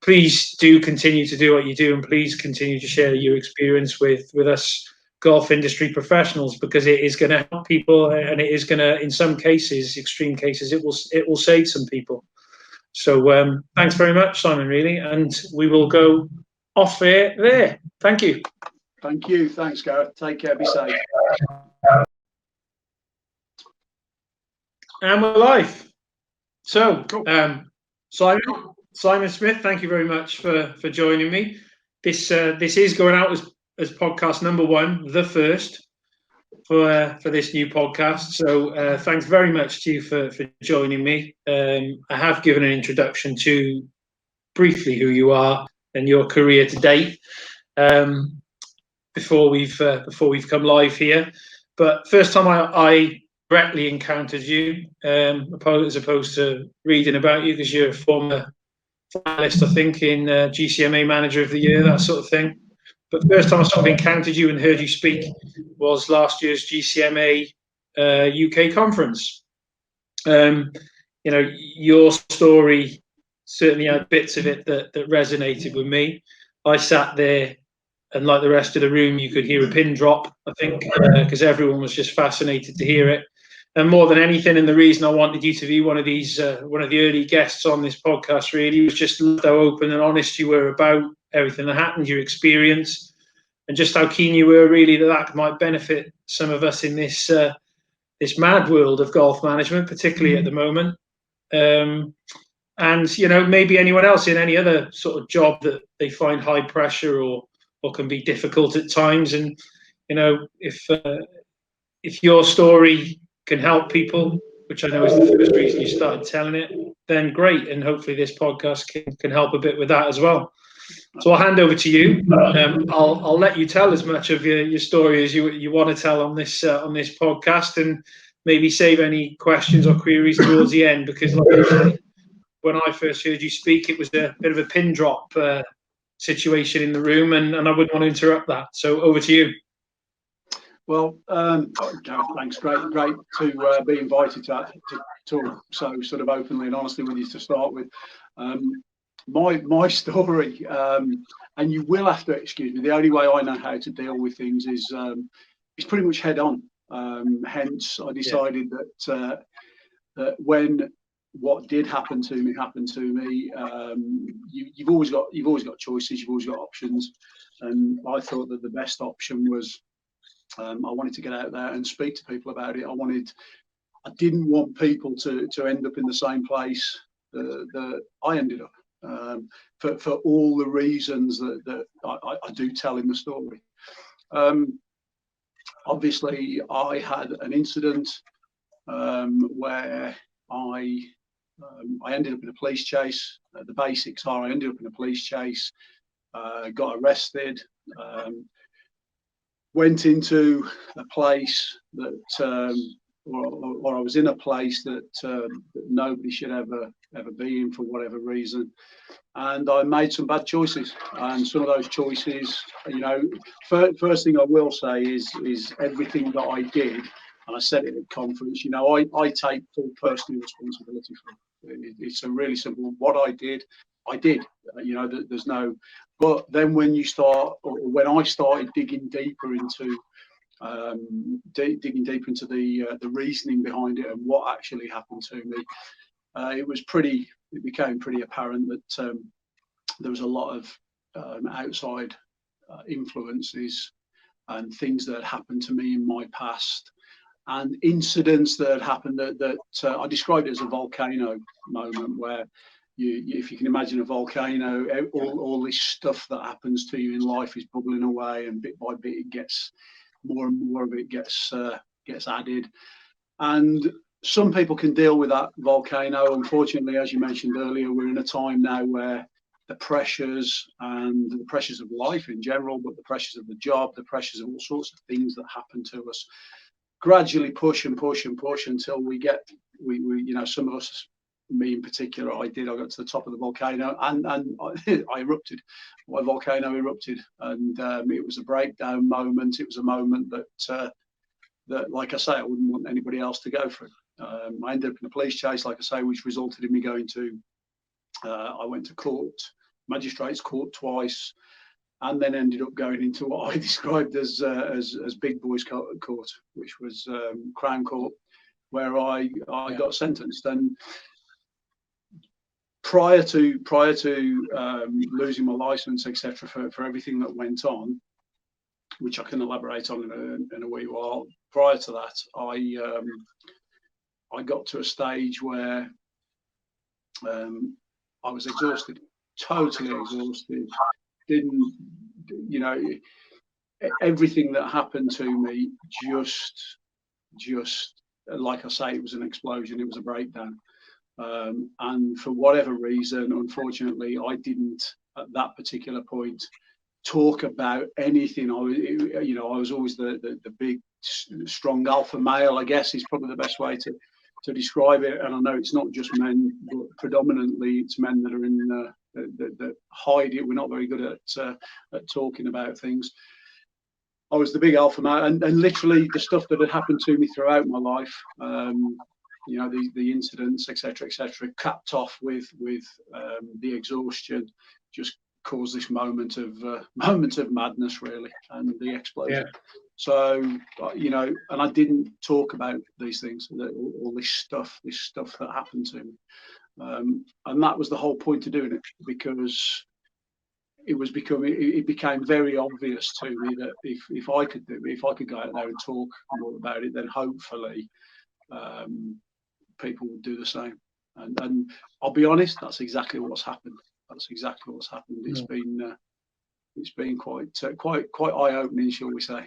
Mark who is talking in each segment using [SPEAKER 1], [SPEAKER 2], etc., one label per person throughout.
[SPEAKER 1] please do continue to do what you do, and please continue to share your experience with us golf industry professionals, because it is going to help people, and it is going to, in some cases, extreme cases, it will save some people. So thanks very much, Simon, really, and we will go off air there. Thank you.
[SPEAKER 2] Thank you. Thanks, Gareth. Take care. Be safe.
[SPEAKER 1] And we're live. So, cool. Simon Smith, thank you very much for joining me. This is going out as podcast number 1, the first for this new podcast. So thanks very much to you for joining me. I have given an introduction to briefly who you are and your career to date before we've come live here. But first time I directly encountered you, as opposed to reading about you, because you're a former finalist, I think, in GCMA Manager of the Year, that sort of thing. But first time I sort of encountered you and heard you speak was last year's GCMA UK conference. Your story certainly had bits of it that resonated with me. I sat there, and like the rest of the room, you could hear a pin drop, I think, because everyone was just fascinated to hear it. And more than anything, and the reason I wanted you to be one of the early guests on this podcast, really, was just how open and honest you were about everything that happened, your experience, and just how keen you were, really, that might benefit some of us in this mad world of golf management, particularly at the moment. And maybe anyone else in any other sort of job that they find high pressure or can be difficult at times. And if your story can help people, which I know is the first reason you started telling it, then great. And hopefully this podcast can help a bit with that as well. So I'll hand over to you. I'll let you tell as much of your story as you want to tell on this podcast, and maybe save any questions or queries towards the end, because like I say, when I first heard you speak, it was a bit of a pin drop situation in the room, and I wouldn't want to interrupt that. So over to you.
[SPEAKER 2] Well, Gareth, thanks. Great to be invited to talk so sort of openly and honestly with you to start with. My story, and you will have to excuse me, the only way I know how to deal with things is pretty much head on. Hence, I decided that when what did happen to me happened to me, you've always got choices, you've always got options, and I thought that the best option was I wanted to get out there and speak to people about it. I didn't want people to end up in the same place that I ended up, for all the reasons that I do tell in the story. Obviously, I had an incident where I ended up in a police chase. The basics are I ended up in a police chase, got arrested, went into a place that, or I was in a place that nobody should ever be in for whatever reason, and I made some bad choices. And some of those choices, first thing I will say is everything that I did, and I said it at conference, I take full personal responsibility for it. It's a really simple. What I did. There's no. But then when you start, or when I started digging deeper into the reasoning behind it and what actually happened to me, it became pretty apparent that there was a lot of outside influences and things that had happened to me in my past, and incidents that had happened that I described it as a volcano moment, where if you can imagine a volcano, all this stuff that happens to you in life is bubbling away, and bit by bit it gets more and more of it gets added. And some people can deal with that volcano. Unfortunately, as you mentioned earlier, we're in a time now where the pressures of life in general, but the pressures of the job, the pressures of all sorts of things that happen to us, gradually push until we some of us, me in particular, I got to the top of the volcano, and I erupted. My volcano erupted, and it was a breakdown moment. It was a moment that, like I say, I wouldn't want anybody else to go through. I ended up in a police chase, like I say, which resulted in me going to. I went to court magistrates court twice, and then ended up going into what I described as big boys court, which was Crown Court, where I got sentenced. And prior to losing my license, etc., for everything that went on, which I can elaborate on in a wee while. Prior to that, I got to a stage where I was exhausted, totally exhausted. Didn't, you know, everything that happened to me just like I say, it was an explosion. It was a breakdown. And for whatever reason, unfortunately, I didn't at that particular point talk about anything. I was always the big, strong alpha male, I guess, is probably the best way to describe it. And I know it's not just men, but predominantly it's men that are in that hide it. We're not very good at talking about things. I was the big alpha male, and literally the stuff that had happened to me throughout my life, the incidents, etc., capped off with the exhaustion, just caused this moment of madness, really, and the explosion. Yeah. So, and I didn't talk about these things, all this stuff that happened to me, and that was the whole point of doing it, because it became very obvious to me that if I could go out there and talk more about it, then hopefully people would do the same. And I'll be honest, that's exactly what's happened. It's been quite eye-opening, shall we say?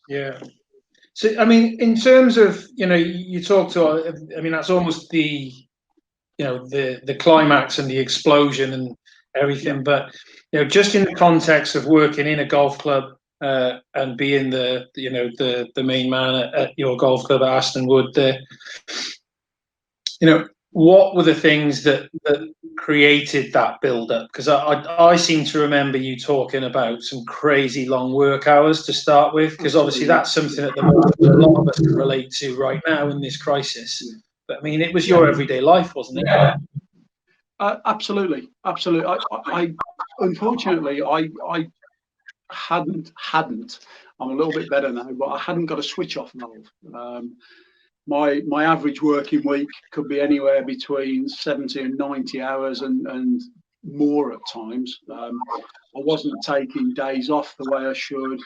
[SPEAKER 1] Yeah. So, I mean, in terms of, you talk to, I mean, that's almost the climax and the explosion and everything. Yeah. But, just in the context of working in a golf club and being the main man at your golf club at Aston Wood, what were the things that created that build-up? Because I seem to remember you talking about some crazy long work hours to start with, because obviously that's something at the moment a lot of us can relate to right now in this crisis. But I mean, it was your everyday life, wasn't it?
[SPEAKER 2] Absolutely. I unfortunately I hadn't. I'm a little bit better now, but I hadn't got a switch off valve. My average working week could be anywhere between 70 and 90 hours and more at times. I wasn't taking days off the way I should.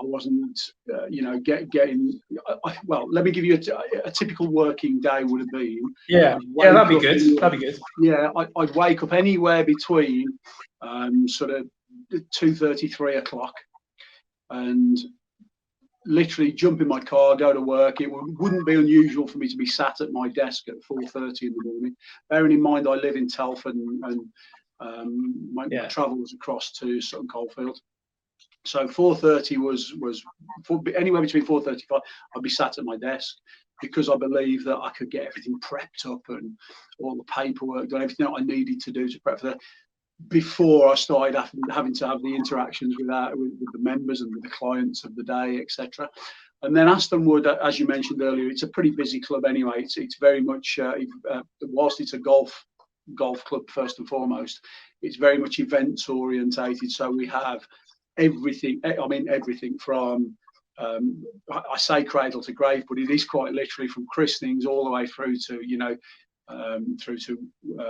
[SPEAKER 2] I wasn't, getting. Well, let me give you a typical working day would have been.
[SPEAKER 1] Yeah, that'd be good.
[SPEAKER 2] Yeah, I'd wake up anywhere between sort of 2:30, 3 o'clock, and literally jump in my car, go to work. It wouldn't be unusual for me to be sat at my desk at 4:30 in the morning. Bearing in mind I live in Telford, and my travel was across to Sutton Coldfield. So 4:30 was anywhere between 4:35. I'd be sat at my desk, because I believe that I could get everything prepped up and all the paperwork done, everything that I needed to do to prep for that, before I started having to have the interactions with the members and with the clients of the day, etc. And then Aston Wood, as you mentioned earlier, it's a pretty busy club anyway. It's very much, whilst it's a golf club first and foremost, it's very much events orientated. So we have everything. I mean, everything from I say cradle to grave, but it is quite literally from christenings all the way through to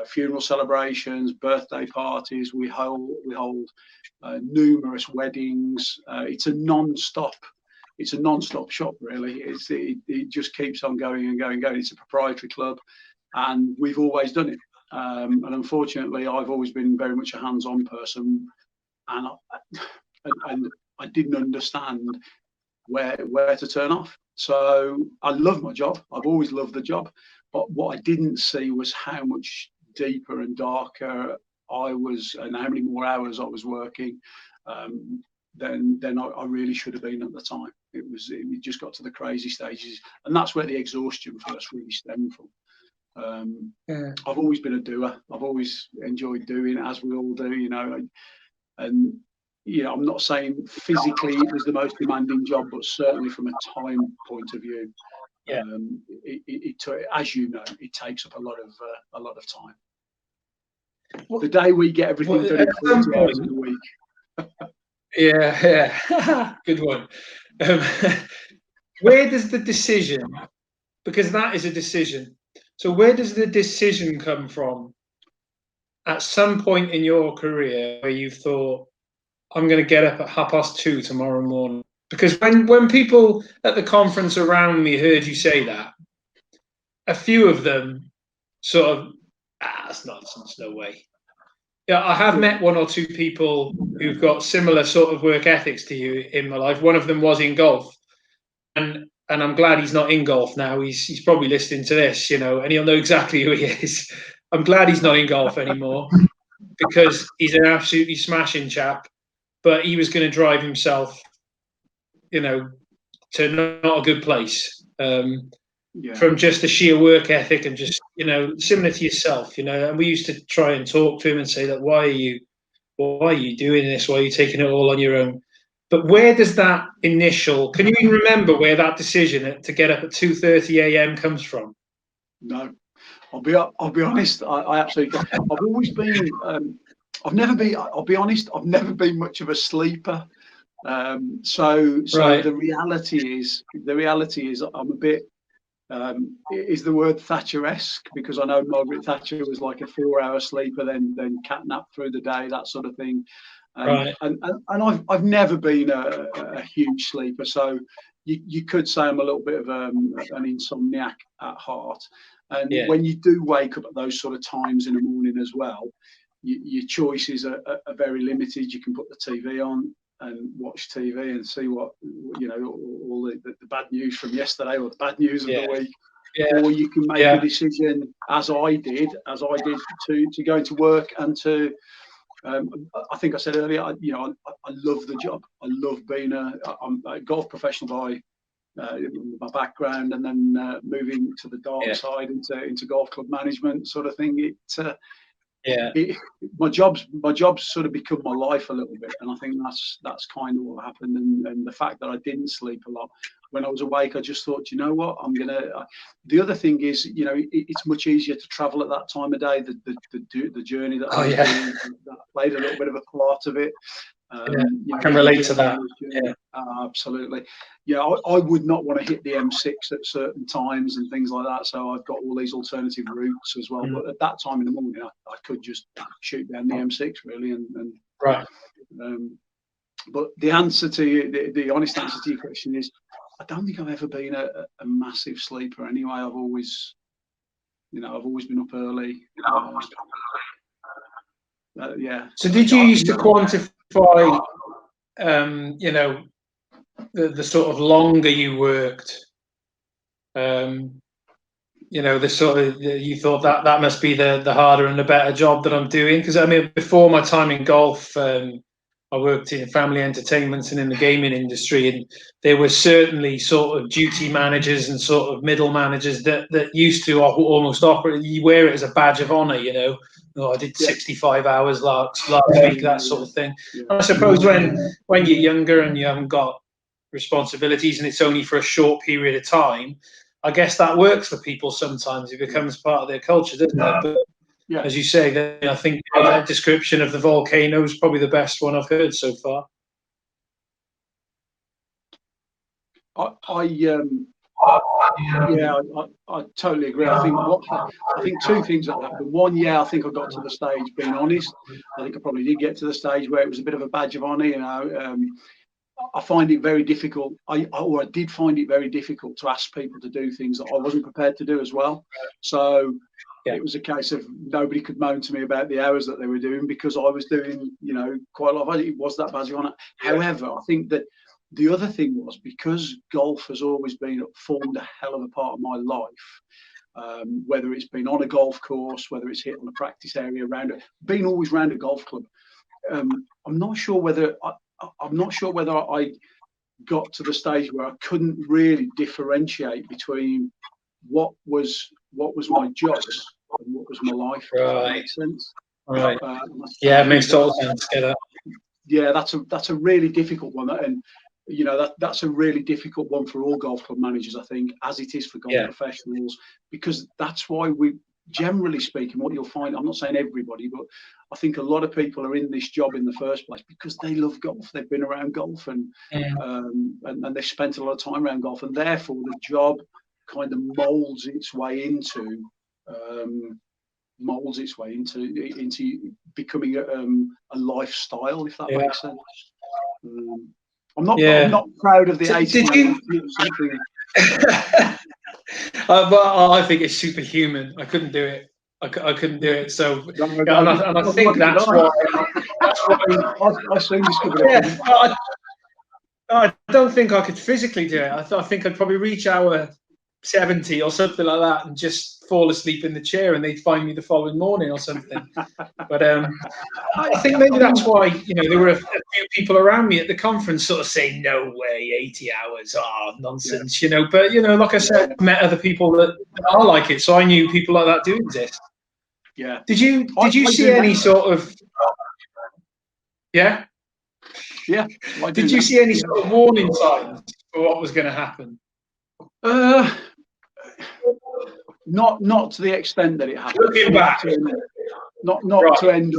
[SPEAKER 2] funeral celebrations, birthday parties. We hold numerous weddings. It's a non-stop shop, really. It just keeps on going and going and going. It's a proprietary club, and we've always done it. And unfortunately, I've always been very much a hands-on person, and I didn't understand where to turn off. So I love my job. I've always loved the job. But what I didn't see was how much deeper and darker I was, and how many more hours I was working than I really should have been at the time. It just got to the crazy stages, and that's where the exhaustion first really stemmed from. I've always been a doer. I've always enjoyed doing, as we all do, and I'm not saying physically it was the most demanding job, but certainly from a time point of view. It as you know, it takes up a lot of time. The day we get everything done in 40 hours in a week.
[SPEAKER 1] Yeah, good one. Um, where does the decision, because that is a decision, so where does the decision come from at some point in your career where you've thought, I'm going to get up at 2:30 tomorrow morning? Because when people at the conference around me heard you say that, a few of them sort of, that's nonsense, no way. Yeah, I have met one or two people who've got similar sort of work ethics to you in my life. One of them was in golf, and I'm glad he's not in golf now. He's probably listening to this, and he'll know exactly who he is. I'm glad he's not in golf anymore because he's an absolutely smashing chap. But he was going to drive himself, to not a good place. From just the sheer work ethic and just, similar to yourself, and we used to try and talk to him and say that, why are you doing this? Why are you taking it all on your own? But where does that initial, can you even remember where that decision to get up at 2:30 a.m. comes from?
[SPEAKER 2] No, I'll be honest. I absolutely, I've always been, I'll be honest, I've never been much of a sleeper. So
[SPEAKER 1] Right.
[SPEAKER 2] the reality is I'm a bit, is the word Thatcher-esque, because I know Margaret Thatcher was like a 4-hour sleeper, then catnap through the day, that sort of thing.
[SPEAKER 1] Right.
[SPEAKER 2] And I've never been a huge sleeper, so you could say I'm a little bit of an insomniac at heart. And when you do wake up at those sort of times in the morning as well, your choices are very limited. You can put the TV on and watch TV and see what, all the bad news from yesterday or the bad news of the week. Or you can make a decision, as I did to go into work and to, I think I said earlier, I love the job. I love being I'm a golf professional by my background, and then moving to the dark side into golf club management sort of thing. My job's sort of become my life a little bit, and I think that's kind of what happened. And the fact that I didn't sleep a lot when I was awake, I just thought, you know what, I'm gonna. The other thing is, it's much easier to travel at that time of day. The journey that I was doing, that played a little bit of a part of it.
[SPEAKER 1] I can relate to that.
[SPEAKER 2] Absolutely. I would not want to hit the M6 at certain times and things like that. So I've got all these alternative routes as well. But at that time in the morning, I could just shoot down the M6 really. And
[SPEAKER 1] right.
[SPEAKER 2] But the answer to the honest answer to your question is, I don't think I've ever been a massive sleeper anyway. I've always been up early.
[SPEAKER 1] So did you used to quantify, the sort of longer you worked, the sort of, you thought that must be the harder and the better job that I'm doing? Because I mean, before my time in golf, I worked in family entertainments and in the gaming industry, and there were certainly sort of duty managers and sort of middle managers that used to almost operate. You wear it as a badge of honor, Oh, I did 65 hours last week, that sort of thing. And I suppose when you're younger and you haven't got responsibilities and it's only for a short period of time, I guess that works for people sometimes. It becomes part of their culture, doesn't it? But as you say, I think that description of the volcano is probably the best one I've heard so far.
[SPEAKER 2] I totally agree. I think two things that happened. One, I think I got to the stage, being honest. I think I probably did get to the stage where it was a bit of a badge of honor. I find it very difficult. I did find it very difficult to ask people to do things that I wasn't prepared to do as well. So it was a case of nobody could moan to me about the hours that they were doing, because I was doing, quite a lot of it. It was that badge of honor. However, I think that the other thing was, because golf has always formed a hell of a part of my life, whether it's been on a golf course, whether it's hit on a practice area, being always around a golf club. I'm not sure whether I got to the stage where I couldn't really differentiate between what was my job and what was my life.
[SPEAKER 1] Right.
[SPEAKER 2] If that makes sense.
[SPEAKER 1] Right. It makes total sense.
[SPEAKER 2] Yeah, that's a really difficult one, and that's a really difficult one for all golf club managers, I think, as it is for golf professionals, because that's why generally speaking, what you'll find, I'm not saying everybody, but I think a lot of people are in this job in the first place because they love golf. They've been around golf and they've spent a lot of time around golf, and therefore the job kind of molds its way into becoming a lifestyle, if that makes sense. I'm not proud of the 80 something.
[SPEAKER 1] But I think it's superhuman. I couldn't do it. I couldn't do it. So, and I think that's why.
[SPEAKER 2] I soon discovered it.
[SPEAKER 1] I don't think I could physically do it. I think I'd probably reach hour 70 or something like that and just fall asleep in the chair, and they'd find me the following morning or something. But I think maybe that's why, there were a few people around me at the conference sort of saying, "No way, 80 hours, nonsense," But like I said, I met other people that are like it, so I knew people like that do exist.
[SPEAKER 2] Yeah.
[SPEAKER 1] Did you see any sort of? Yeah.
[SPEAKER 2] Yeah.
[SPEAKER 1] Did you see any sort of warning signs for what was going to happen?
[SPEAKER 2] Not to the extent that it happened.
[SPEAKER 1] Looking back,
[SPEAKER 2] not to end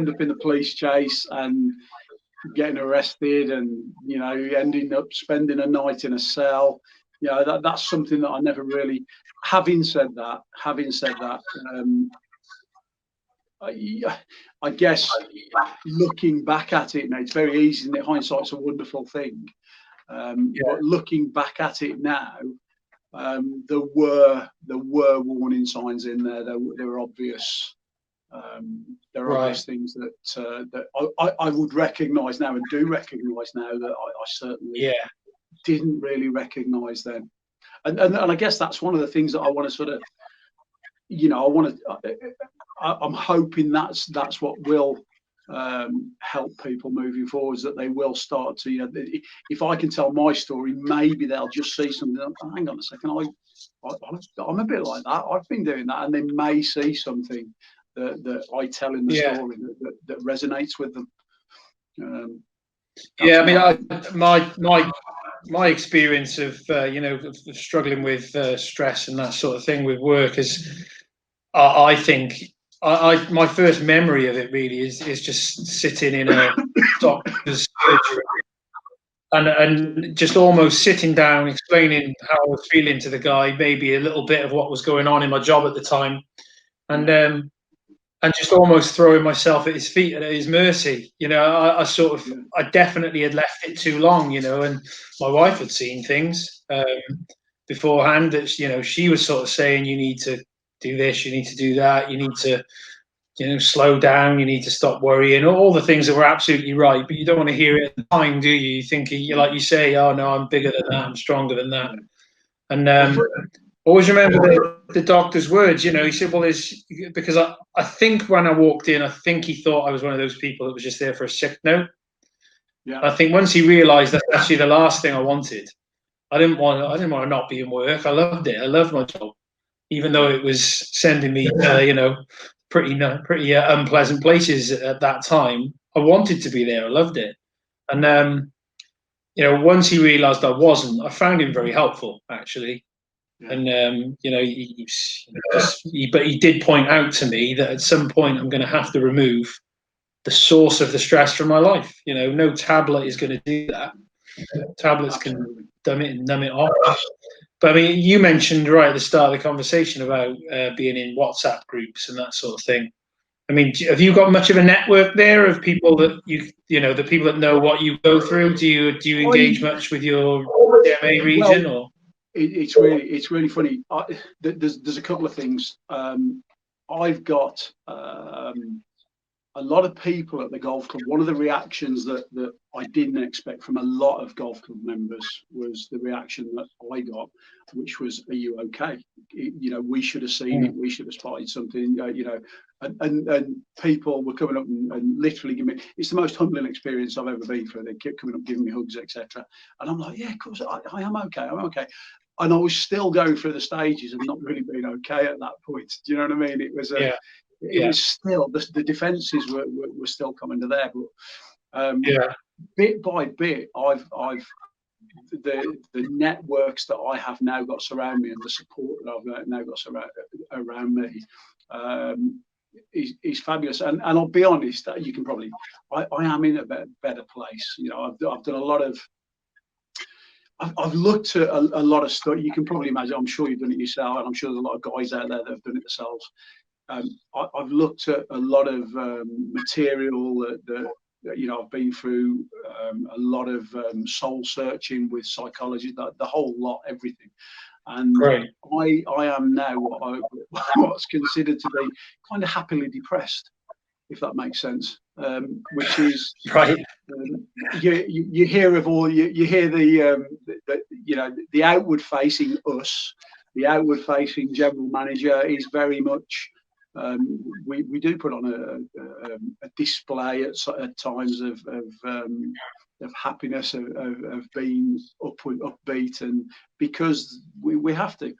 [SPEAKER 2] up in the police chase and getting arrested and ending up spending a night in a cell. That's something that I never really. Having said that, I guess looking back at it now, it's very easy, and hindsight's a wonderful thing. But looking back at it now, there were warning signs in there. There were obvious. There are obvious things that I would recognise now and do recognise now that I certainly didn't really recognise then. And I guess that's one of the things that I want to sort of, I'm hoping that's what will help people moving forwards, that they will start to, if I can tell my story, maybe they'll just see something. Hang on a second, I'm a bit like that. I've been doing that, and they may see something that I tell in the story that resonates with them.
[SPEAKER 1] My experience of struggling with stress and that sort of thing with work is, I think my first memory of it really is just sitting in a doctor's surgery and just almost sitting down, explaining how I was feeling to the guy, maybe a little bit of what was going on in my job at the time, and just almost throwing myself at his feet and at his mercy. I definitely had left it too long, and my wife had seen things beforehand that, she was sort of saying, you need to do this, you need to do that, you need to, slow down, you need to stop worrying, all the things that were absolutely right, but you don't want to hear it at the time, do you? You think, like you say, oh no, I'm bigger than that, I'm stronger than that. And always remember the doctor's words. He said, well, because I think when I walked in, I think he thought I was one of those people that was just there for a sick note. Yeah. I think once he realised that's actually the last thing I wanted. I didn't want to not be in work. I loved it. I loved my job, even though it was sending me, pretty unpleasant places at that time. I wanted to be there. I loved it. And once he realised I wasn't, I found him very helpful, actually. Yeah. And but he did point out to me that at some point I'm going to have to remove the source of the stress from my life. No tablet is going to do that. Tablets can numb it off. But I mean, you mentioned right at the start of the conversation about being in WhatsApp groups and that sort of thing. I mean, have you got much of a network there of people that the people that know what you go through? Do you engage much with your DMA region or?
[SPEAKER 2] It's really funny. There's a couple of things. I've got a lot of people at the golf club. One of the reactions that I didn't expect from a lot of golf club members was the reaction that I got, which was, "Are you okay? We should have seen it. We should have spotted something." And people were coming up and literally giving me. It's the most humbling experience I've ever been through. They kept coming up, giving me hugs, etc. And I'm like, "Yeah, of course, I am okay. I'm okay." And I was still going through the stages of not really being okay at that point. Do you know what I mean? It was it was still the defences were still coming to there, but bit by bit, I've the networks that I have now got surround me, and the support that I've now got around me, is fabulous. And I'll be honest, you can probably, I am in a better place. You know, I've done a lot of, I've looked at a lot of stuff. You can probably imagine, I'm sure you've done it yourself, and I'm sure there's a lot of guys out there that have done it themselves. I've looked at a lot of material that you know, I've been through a lot of soul searching with psychology, the whole lot, everything. And
[SPEAKER 1] Great.
[SPEAKER 2] I am now what's considered to be kind of happily depressed, if that makes sense. Which is
[SPEAKER 1] right.
[SPEAKER 2] You hear of all you hear the you know, the outward facing us, the outward facing general manager is very much. We do put on a display at times of happiness, of being upbeat, and because we have to.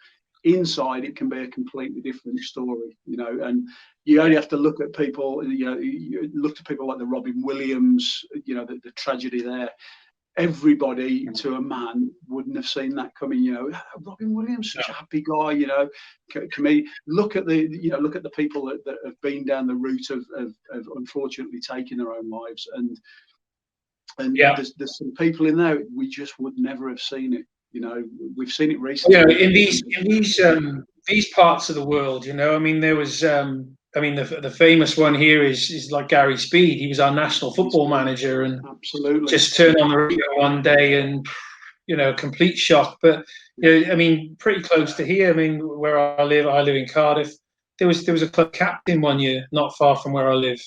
[SPEAKER 2] Inside, it can be a completely different story, you know, and you only have to look at people. You know, you look at people like the Robin Williams. You know, the tragedy there. Everybody, to a man, wouldn't have seen that coming. You know, Robin Williams, such a happy guy. You know, look at the people that have been down the route of unfortunately taking their own lives, and there's some people in there we just would never have seen it. You know, we've seen it recently.
[SPEAKER 1] Yeah, in these parts of the world, you know, I mean, there was, I mean, the famous one here is like Gary Speed. He was our national football manager, and
[SPEAKER 2] absolutely
[SPEAKER 1] just turned on the radio one day, and you know, complete shock. But you know, I mean, pretty close to here. I mean, where I live in Cardiff. There was a club captain one year, not far from where I live,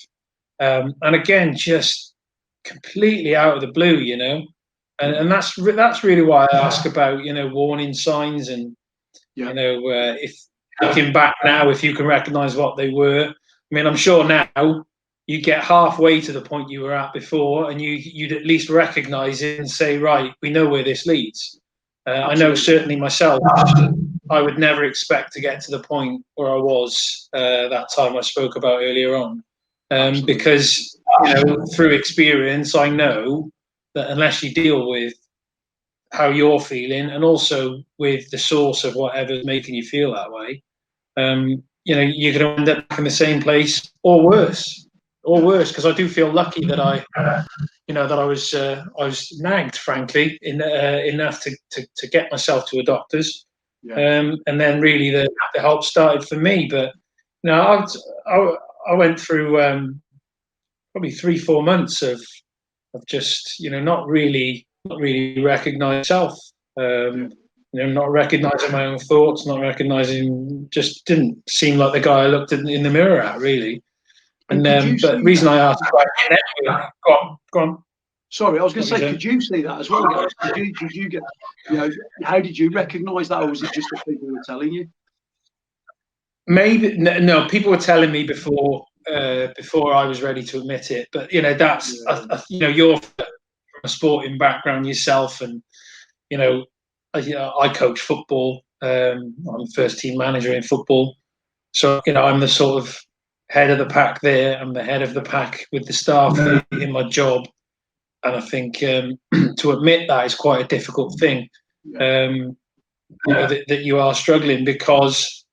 [SPEAKER 1] and again, just completely out of the blue, you know. And that's really why I ask about, you know, warning signs, and you know, if looking back now, if you can recognise what they were. I mean, I'm sure now you get halfway to the point you were at before, and you'd at least recognise it and say, right, we know where this leads. I know certainly myself, I would never expect to get to the point where I was that time I spoke about earlier on, because you know, through experience, I know that unless you deal with how you're feeling, and also with the source of whatever's making you feel that way, you know, you're going to end up in the same place or worse. Because I do feel lucky that you know, that I was nagged, frankly, enough to get myself to a doctor's, and then really the help started for me. But you know, I went through probably 3-4 months of just, you know, not really recognize myself, you know, not recognizing my own thoughts, not recognizing, just didn't seem like the guy I looked in the mirror at, really. And but the reason I asked about go on.
[SPEAKER 2] Sorry, I was going to say, could you see that as well, guys? Did you get, you know, how did you recognise that, or was it just that people were telling you?
[SPEAKER 1] Maybe no, people were telling me before I was ready to admit it. But you know, that's you know, you're from a sporting background yourself, and you know, I coach football. I'm first team manager in football, so you know, I'm the sort of head of the pack there. I'm the head of the pack with the staff in my job, and I think to admit that is quite a difficult thing. You know, that you are struggling, because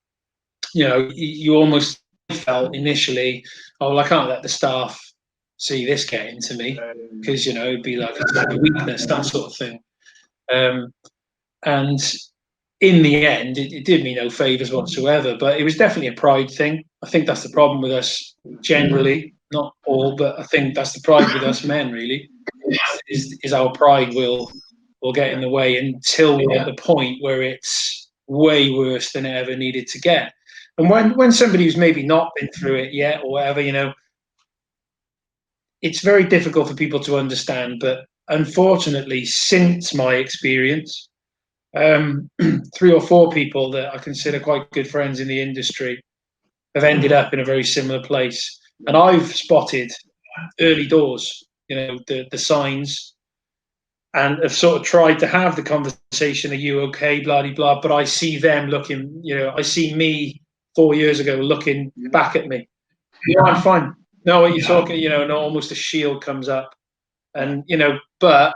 [SPEAKER 1] you know, you almost felt initially, oh, well, I can't let the staff see this get into me, because you know, it'd be like a weakness, that sort of thing. And in the end, it did me no favours whatsoever. But it was definitely a pride thing. I think that's the problem with us generally, not all, but I think that's the pride with us men, really, is our pride will get in the way until we're at the point where it's way worse than it ever needed to get. And when somebody who's maybe not been through it yet or whatever, you know, it's very difficult for people to understand. But unfortunately, since my experience, 3 or 4 people that I consider quite good friends in the industry have ended up in a very similar place. And I've spotted early doors, you know, the signs, and have sort of tried to have the conversation, are you okay, blah, blah, blah. But I see them looking, you know, I see me 4 years ago looking back at me. No, I'm fine. No, what you're talking, you know, and almost a shield comes up. And, you know, but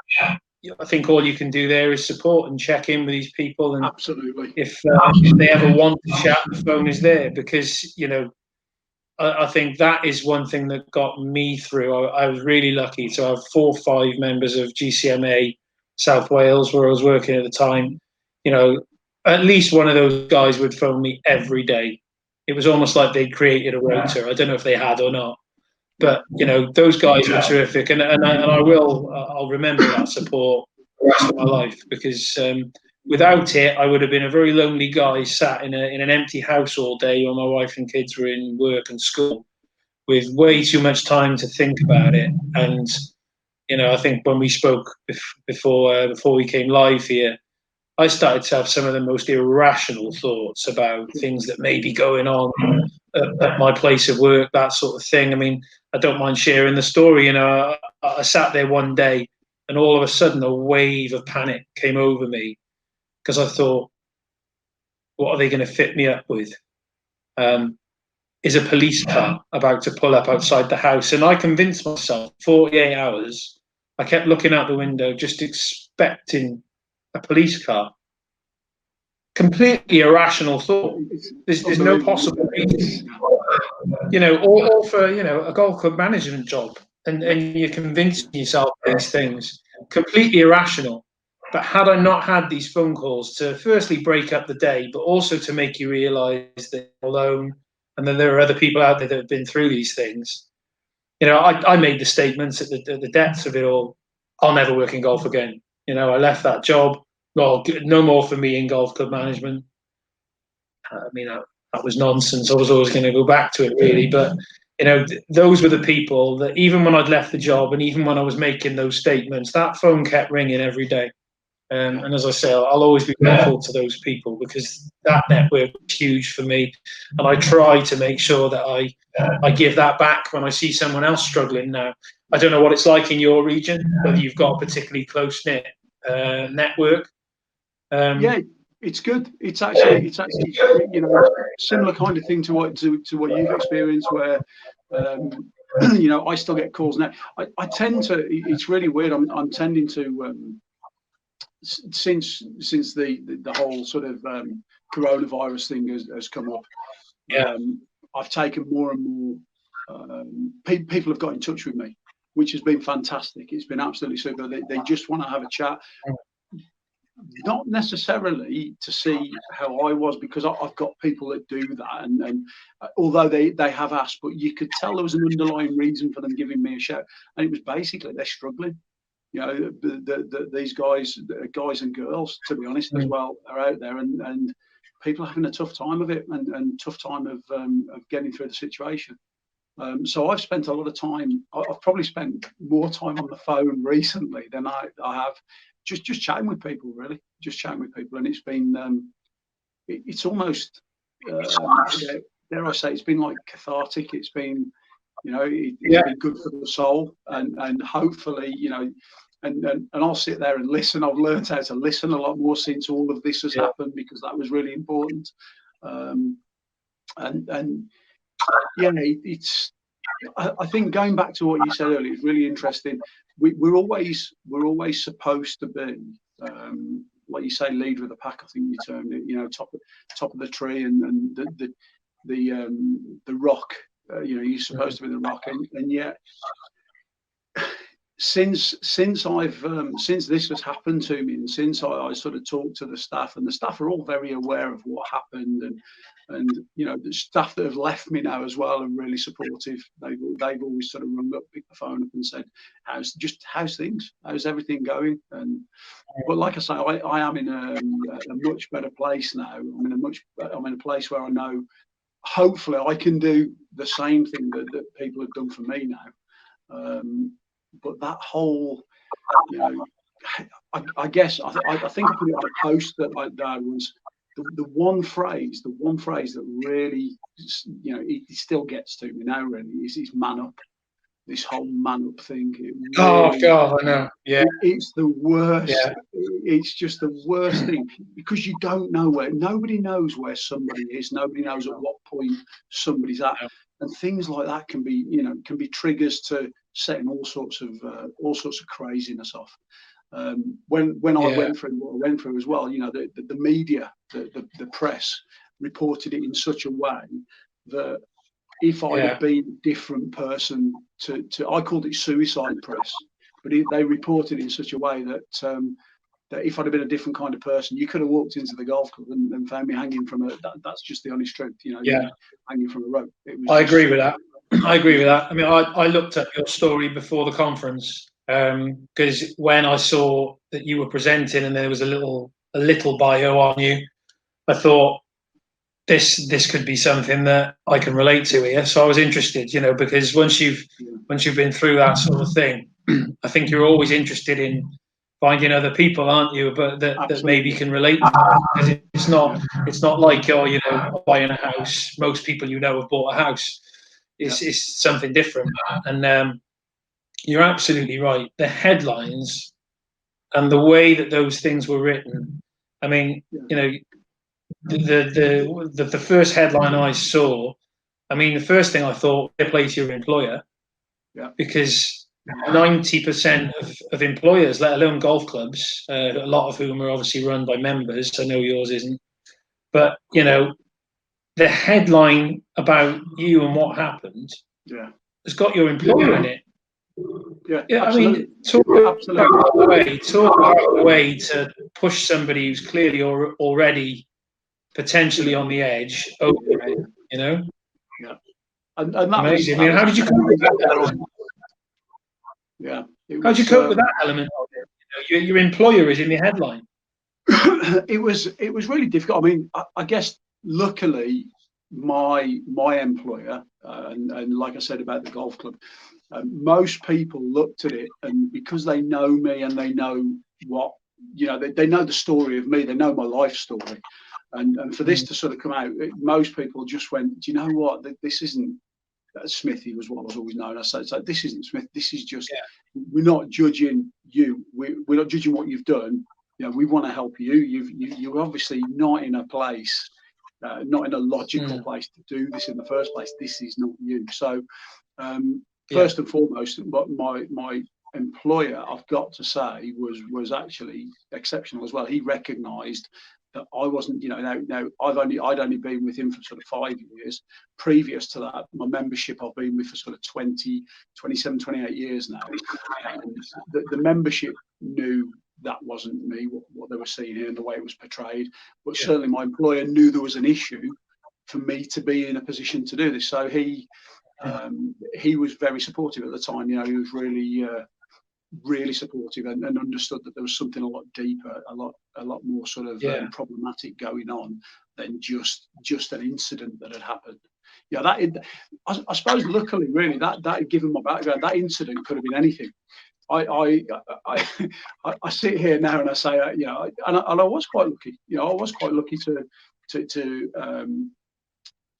[SPEAKER 1] I think all you can do there is support and check in with these people, and
[SPEAKER 2] Absolutely.
[SPEAKER 1] if they ever want to chat, the phone is there, because I think that is one thing that got me through. I was really lucky to have 4 or 5 members of GCMA South Wales, where I was working at the time. At least one of those guys would phone me every day. It was almost like they'd created a rota. I don't know if they had or not, but those guys were terrific, and I'll remember that support the rest of my life, because without it, I would have been a very lonely guy sat in an empty house all day while my wife and kids were in work and school, with way too much time to think about it. And I think when we spoke before we came live here, I started to have some of the most irrational thoughts about things that may be going on at my place of work, that sort of thing. I mean, I don't mind sharing the story. I sat there one day, and all of a sudden a wave of panic came over me, because I thought, what are they going to fit me up with? Is a police car about to pull up outside the house? And I convinced myself, 48 hours, I kept looking out the window, just expecting a police car. Completely irrational thought. There's no possible reason. Or for a golf club management job, and you're convincing yourself these things. Completely irrational. But had I not had these phone calls to firstly break up the day, but also to make you realise that you're alone, and then there are other people out there that have been through these things. I made the statements at the depths of it all. I'll never work in golf again. I left that job. Well, no more for me in golf club management. I mean, that was nonsense. I was always going to go back to it, really. But those were the people that, even when I'd left the job, and even when I was making those statements, that phone kept ringing every day. And as I say, I'll always be grateful to those people, because that network was huge for me. And I try to make sure that I give that back when I see someone else struggling now. I don't know what it's like in your region, whether you've got a particularly close-knit network.
[SPEAKER 2] Yeah, it's good. It's actually similar kind of thing to what you've experienced, where I still get calls now. I tend to. It's really weird. I'm tending to since the whole sort of coronavirus thing has come up.
[SPEAKER 1] Yeah.
[SPEAKER 2] I've taken more and more. People have got in touch with me, which has been fantastic. It's been absolutely super. They just want to have a chat. Not necessarily to see how I was, because I've got people that do that, and although they have asked, but you could tell there was an underlying reason for them giving me a shout, and it was basically they're struggling. These guys and girls, to be honest, as well, are out there, and people are having a tough time of it, and tough time of getting through the situation. So I've spent a lot of time. I've probably spent more time on the phone recently than I have just chatting with people, really, just chatting with people. And it's been, it's almost, dare I say, it's been like cathartic. It's been, it's been good for the soul, and hopefully, and I'll sit there and listen. I've learned how to listen a lot more since all of this has happened, because that was really important. It's. I think going back to what you said earlier, it's really interesting. We're always supposed to be, like you say, lead with the pack. I think you termed it. Top of the tree, and the rock. You're supposed to be the rock, and yet since this has happened to me, and since I sort of talked to the staff, and the staff are all very aware of what happened, and the staff that have left me now as well are really supportive. They've always sort of rung up, picked the phone up, and said, how's things? How's everything going? But like I say, I am in a much better place now. I'm in a place where I know, hopefully, I can do the same thing that people have done for me now. But that whole, I guess I think I put it on a post that was. The one phrase that really, it still gets to me now, really, is man up. This whole man up thing.
[SPEAKER 1] Oh God, I know. Yeah,
[SPEAKER 2] it's the worst.
[SPEAKER 1] Yeah.
[SPEAKER 2] It's just the worst thing, because you don't know nobody knows where somebody is. Nobody knows at what point somebody's at, and things like that can be triggers to setting all sorts of craziness off. When I went through what I went through as well, the media, the press reported it in such a way that if I'd have been a different person to I called it suicide press, but they reported it in such a way that that if I'd have been a different kind of person, you could have walked into the golf club and found me hanging from that's just the honest truth, hanging from a rope.
[SPEAKER 1] I agree with that. I agree with that. I mean, I looked at your story before the conference because when I saw that you were presenting and there was a little bio on you, I thought this could be something that I can relate to here. So I was interested, because once you've been through that sort of thing, I think you're always interested in finding other people, aren't you? But that maybe can relate. Because it's not like buying a house. Most people have bought a house. It's something different, and you're absolutely right. The headlines and the way that those things were written. I mean, the first headline I saw. I mean, the first thing I thought, fair play to your employer, because 90% of employers, let alone golf clubs, a lot of whom are obviously run by members. I know yours isn't, but the headline about you and what happened has got your employer in it. I mean, talk about the way to push somebody who's clearly already potentially on the edge over it,
[SPEAKER 2] Yeah. And that
[SPEAKER 1] amazing. I mean, how did you cope with that element? How did you cope with that element of it? Your employer is in the headline.
[SPEAKER 2] It was really difficult. I mean, I guess luckily my employer and like I said about the golf club, most people looked at it, and because they know me and they know what they know the story of me, they know my life story, and for this to sort of come out, most people just went, do you know what? This isn't Smithy was what I was always known as. So this isn't Smith. This is just we're not judging you. We're not judging what you've done. We want to help you. You're obviously not in a place, not in a logical place to do this in the first place. This is not you. So first and foremost, what my employer, I've got to say, was actually exceptional as well. He recognised that I wasn't, now I'd only been with him for sort of 5 years. Previous to that, my membership I've been with for sort of 27, 28 years now. And the membership knew that wasn't me, what they were seeing here and the way it was portrayed. But certainly my employer knew there was an issue for me to be in a position to do this. So he was very supportive at the time. He was really supportive and understood that there was something a lot deeper, a lot more sort of problematic going on than just an incident that had happened. I suppose luckily, really, that given my background, that incident could have been anything. I sit here now and I say, and I was quite lucky. I was quite lucky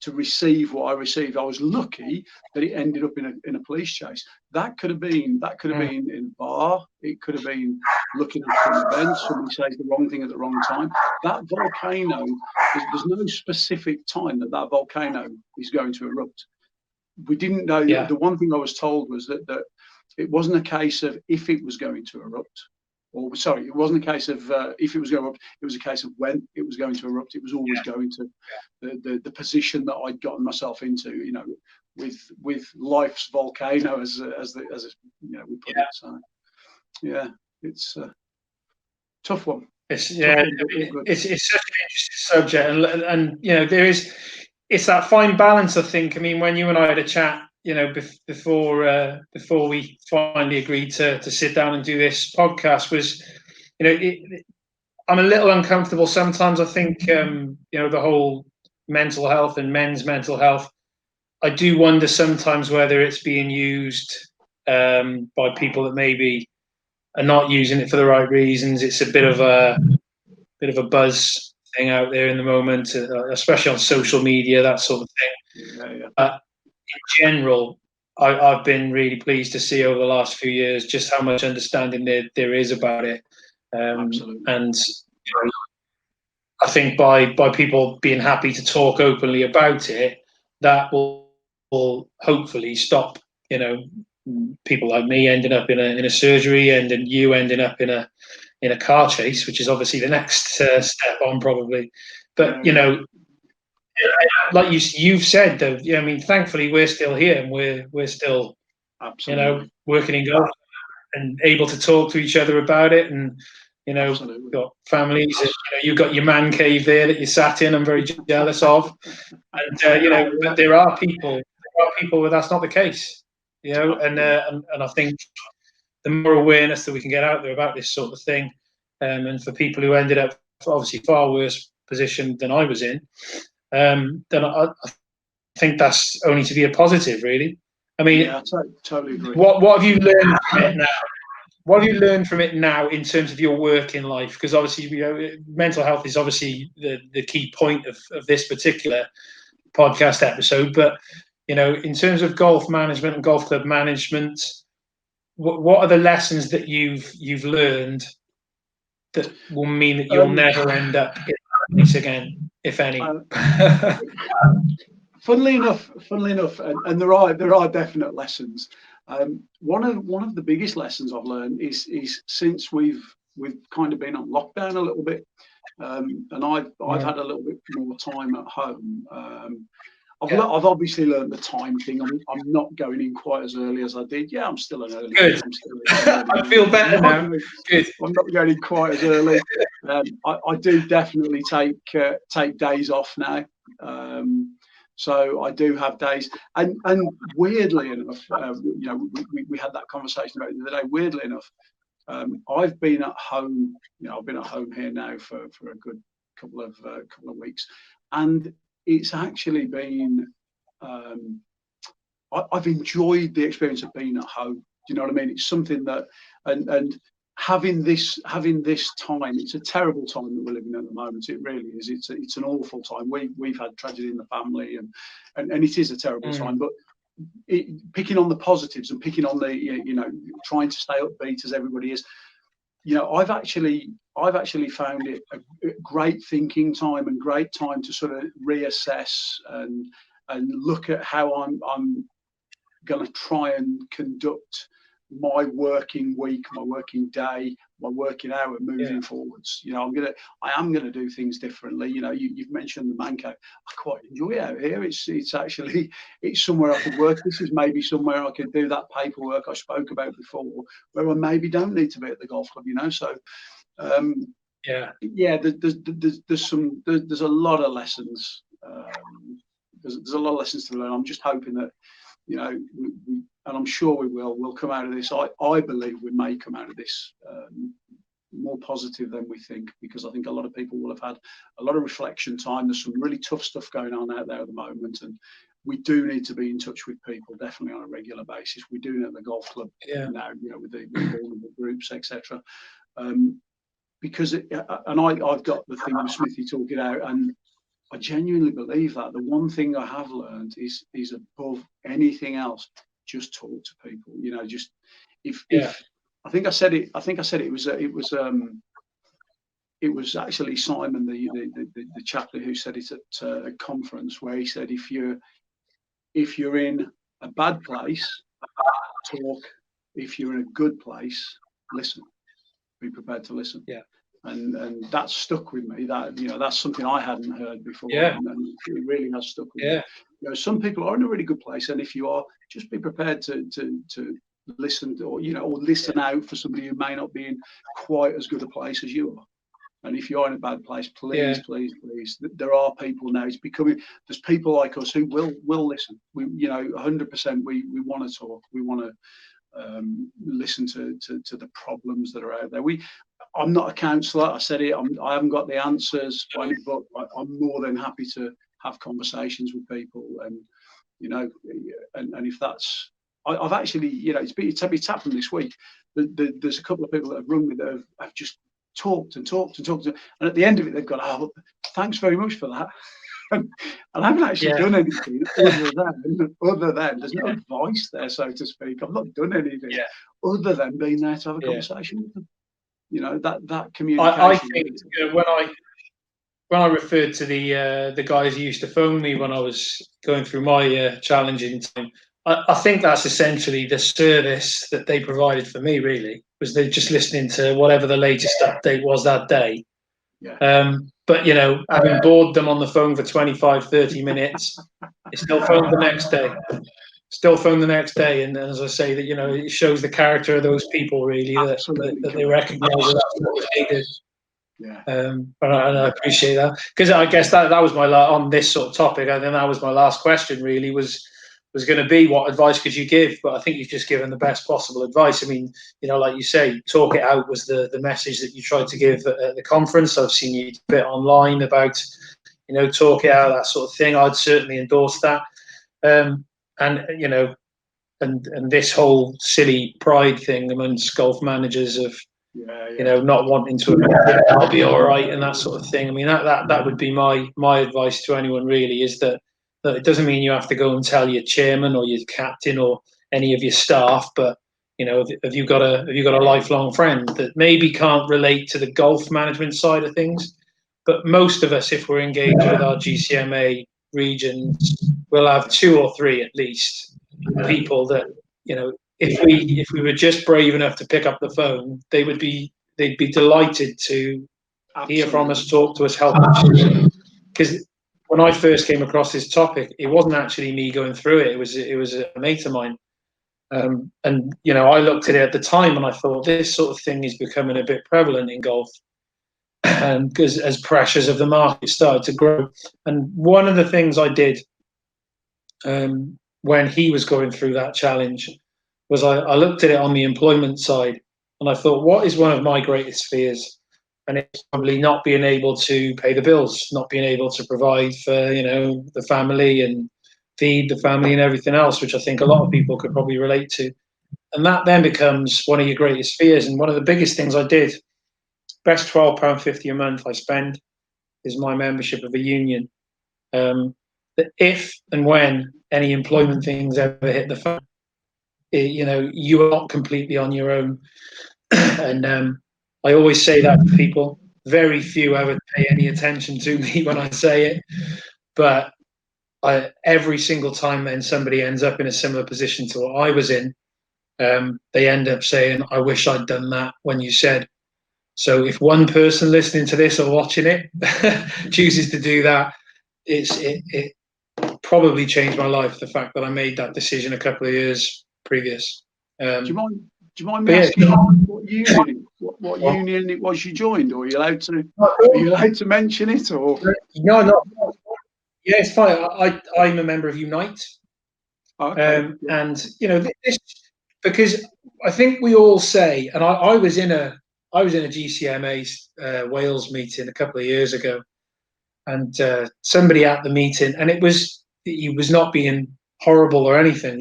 [SPEAKER 2] to receive what I received. I was lucky that it ended up in a police chase. That could have been in a bar. It could have been looking at an event. Somebody says the wrong thing at the wrong time. That volcano, there's no specific time that volcano is going to erupt. We didn't know. The one thing I was told was that it wasn't a case of if it was going to erupt. It wasn't a case of if it was going to erupt. It was a case of when it was going to erupt. It was always going to the position that I'd gotten myself into, with life's volcano, as we put it. So, it's a tough one.
[SPEAKER 1] It's such an interesting subject, and it's that fine balance. I think. I mean, when you and I had a chat, before we finally agreed to sit down and do this podcast, was, I'm a little uncomfortable sometimes. I think, the whole mental health and men's mental health, I do wonder sometimes whether it's being used by people that maybe are not using it for the right reasons. It's a bit of a buzz thing out there in the moment, especially on social media, that sort of thing. In general, I've been really pleased to see over the last few years just how much understanding there is about it. And I think by people being happy to talk openly about it, that will hopefully stop people like me ending up in a surgery, and then you ending up in a car chase, which is obviously the next step on probably. But like you've said, though, I mean, thankfully we're still here, and we're still,
[SPEAKER 2] absolutely,
[SPEAKER 1] working in golf and able to talk to each other about it, and
[SPEAKER 2] absolutely.
[SPEAKER 1] got families. And, you've got your man cave there that you sat in. I'm very jealous of, and but there are people where that's not the case, and I think the more awareness that we can get out there about this sort of thing, and for people who ended up obviously far worse position than I was in, then I think that's only to be a positive, really. I mean,
[SPEAKER 2] yeah, totally agree.
[SPEAKER 1] What have you learned from it now? What have you learned from it now in terms of your work in life? Because obviously, mental health is obviously the key point of this particular podcast episode. But in terms of golf management and golf club management, what are the lessons that you've learned that will mean that you'll never end up in this again, if any?
[SPEAKER 2] Funnily enough, and there are definite lessons. One of the biggest lessons I've learned is since we've kind of been on lockdown a little bit, and I've had a little bit more time at home. I've obviously learned the time thing. I'm not going in quite as early as I did. Yeah, I'm still an early.
[SPEAKER 1] Good. I feel better now. Good.
[SPEAKER 2] I'm not going in quite as early. I do definitely take days off now. So I do have days, and weirdly enough, we had that conversation about it the other day. Weirdly enough, I've been at home. I've been at home here now for a good couple of weeks, and it's actually been. I've enjoyed the experience of being at home. Do you know what I mean? It's something that, and having this time, it's a terrible time that we're living in at the moment. It really is. It's an awful time. We've had tragedy in the family, and it is a terrible time. But picking on the positives and picking on the trying to stay upbeat as everybody is. I've actually found it a great thinking time and great time to sort of reassess and look at how I'm going to try and conduct my working week, my working day, my working hour moving forwards. I am gonna do things differently. You've mentioned the man cave. I quite enjoy it out here. It's actually somewhere I could work. This is maybe somewhere I could do that paperwork I spoke about before, where I maybe don't need to be at the golf club. So there's a lot of lessons. There's a lot of lessons to learn. I'm just hoping that and I'm sure we'll come out of this. I believe we may come out of this more positive than we think, because I think a lot of people will have had a lot of reflection time. There's some really tough stuff going on out there at the moment, and we do need to be in touch with people, definitely on a regular basis. We do it at the golf club now, with the vulnerable groups, etc. Because I've got the thing with Smithy talking out, and I genuinely believe that the one thing I have learned is above anything else, just talk to people. Just if I think I said it. It was actually Simon, the chaplain, who said it at a conference, where he said, if you're in a bad place, talk. If you're in a good place, listen. Be prepared to listen.
[SPEAKER 1] Yeah.
[SPEAKER 2] And that stuck with me. That's something I hadn't heard before.
[SPEAKER 1] Yeah.
[SPEAKER 2] And it really has stuck with me. Some people are in a really good place, and if you are, just be prepared to listen, or listen out for somebody who may not be in quite as good a place as you are. And if you're in a bad place, please, there are people now. It's becoming. There's people like us who will listen. 100%. We want to talk. We want to listen to the problems that are out there. I'm not a counsellor. I said it. I haven't got the answers, but I'm more than happy to have conversations with people, and if that's, I've actually, it's happened this week. There's a couple of people that have rung me that have just talked, and at the end of it, they've gone, "Oh, thanks very much for that." And I haven't actually done anything other than there's no advice there, so to speak. I've not done anything other than being there to have a conversation with them. That communication.
[SPEAKER 1] I think when I referred to the guys who used to phone me when I was going through my challenging time, I think that's essentially the service that they provided for me. Really, was they just listening to whatever the latest update was that day.
[SPEAKER 2] Yeah.
[SPEAKER 1] But having bored them on the phone for 25, 30 minutes, they still phoned the next day. Still phone the next day, and as I say, that it shows the character of those people really, that they recognise that that's what was needed.
[SPEAKER 2] Yeah.
[SPEAKER 1] But I appreciate that, because I guess that was my on this sort of topic. I think that was my last question. Really was going to be, what advice could you give? But I think you've just given the best possible advice. I mean, like you say, talk it out was the message that you tried to give at the conference. I've seen you a bit online about talk it out, that sort of thing. I'd certainly endorse that. And and this whole silly pride thing amongst golf managers of not wanting to admit I'll be all right and that sort of thing. I mean, that would be my advice to anyone really, is that it doesn't mean you have to go and tell your chairman or your captain or any of your staff, but have you got a lifelong friend that maybe can't relate to the golf management side of things, but most of us, if we're engaged with our GCMA regions, we'll have 2 or 3 at least people that if we were just brave enough to pick up the phone, they'd be delighted to hear from us, talk to us, help us. Because when I first came across this topic, it wasn't actually me going through it. It was a mate of mine. And I looked at it at the time and I thought, this sort of thing is becoming a bit prevalent in golf. And because as pressures of the market started to grow, and one of the things I did when he was going through that challenge was I looked at it on the employment side, and I thought, what is one of my greatest fears? And it's probably not being able to pay the bills, not being able to provide for the family and feed the family and everything else, which I think a lot of people could probably relate to. And that then becomes one of your greatest fears. And one of the biggest things I did, best £12.50 a month I spend, is my membership of a union. That if and when any employment things ever hit the fan, you are not completely on your own. And I always say that to people. Very few ever pay any attention to me when I say it, but every single time then somebody ends up in a similar position to what I was in, they end up saying, I wish I'd done that when you said. So if one person listening to this or watching it chooses to do that, it probably changed my life, the fact that I made that decision a couple of years previous.
[SPEAKER 2] Do you mind me asking what union it was you joined, or are you allowed to mention it, or?
[SPEAKER 1] No. Yeah, it's fine. I'm a member of Unite.
[SPEAKER 2] Okay.
[SPEAKER 1] And this, because I think we all say, and I was in a GCMA Wales meeting a couple of years ago, and somebody at the meeting, and he was not being horrible or anything.